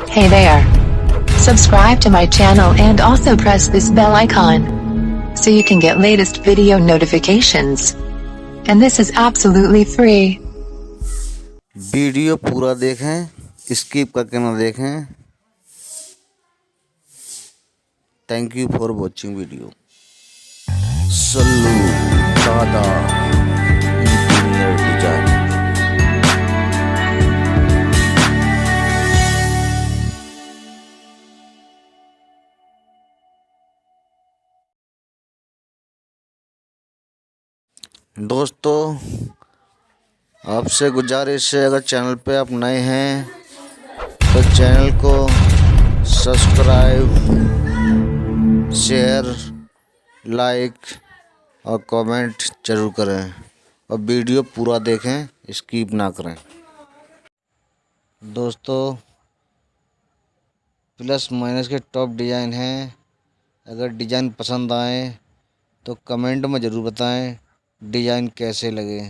Hey there. Subscribe to my channel and also press this bell icon so you can get latest video notifications. And this is absolutely free. Video पूरा देखें, skip करके ना देखें। Thank you for watching video. Sallu दादा interior design. दोस्तों, आपसे गुजारिश है, अगर चैनल पे आप नए हैं तो चैनल को सब्सक्राइब, शेयर, लाइक और कमेंट ज़रूर करें और वीडियो पूरा देखें, स्किप ना करें। दोस्तों, प्लस माइनस के टॉप डिज़ाइन हैं। अगर डिज़ाइन पसंद आए तो कमेंट में ज़रूर बताएं डिज़ाइन कैसे लगे।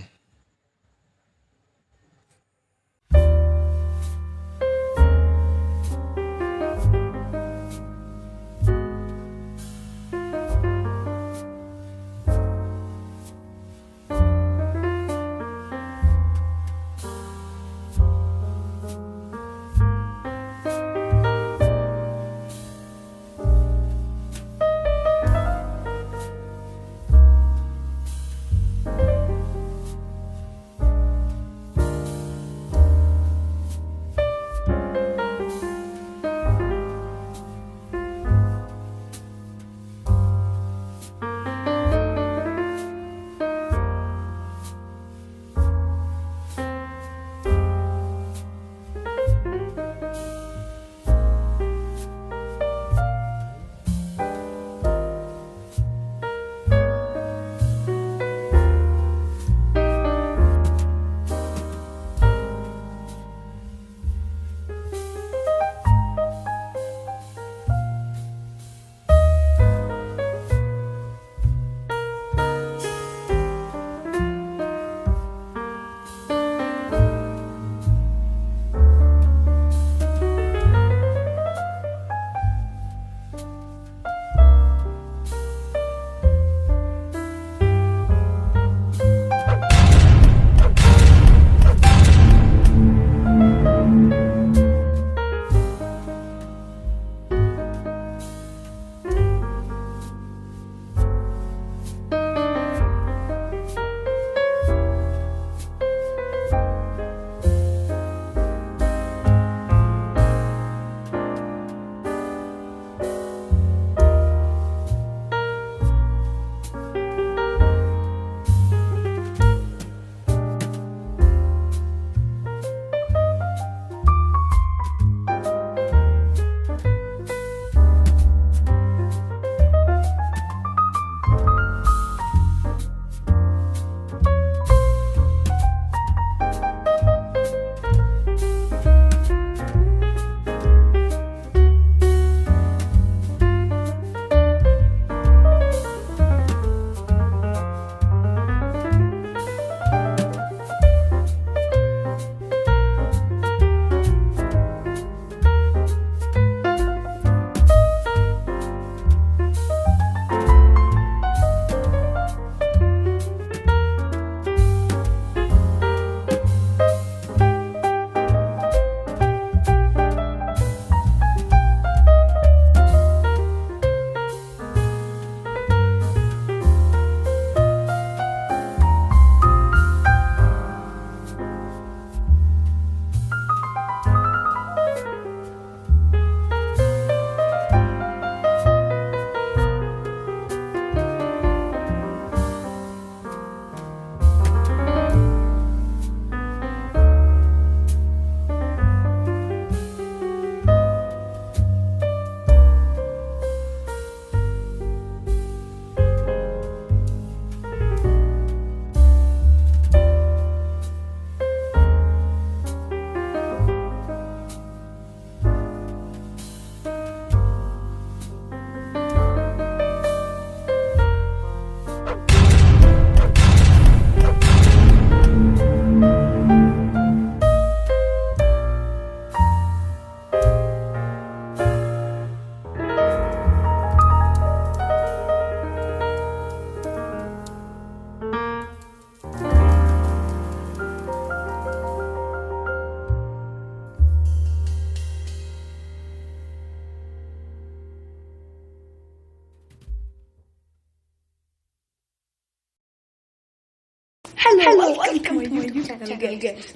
welcome to my YouTube channel, guys.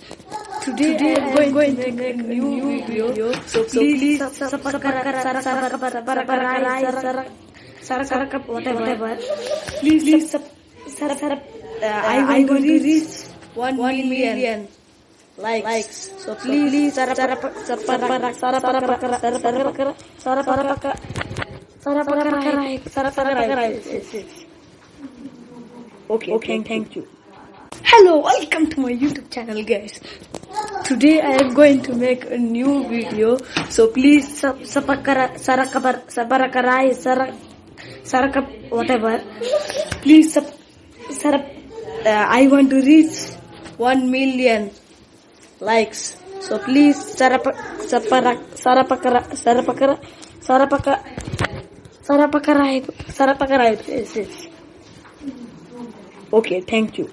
Today I am going to make a new video, so please subscribe, whatever. Please subscribe. I want to reach 1 million likes. So please Okay, thank you. Hello, welcome to my YouTube channel, guys. Today I am going to make a new video, so please whatever. Please I want to reach 1 million likes. So please Okay, thank you.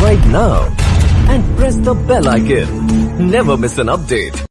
Subscribe now and press the bell icon. Never miss an update.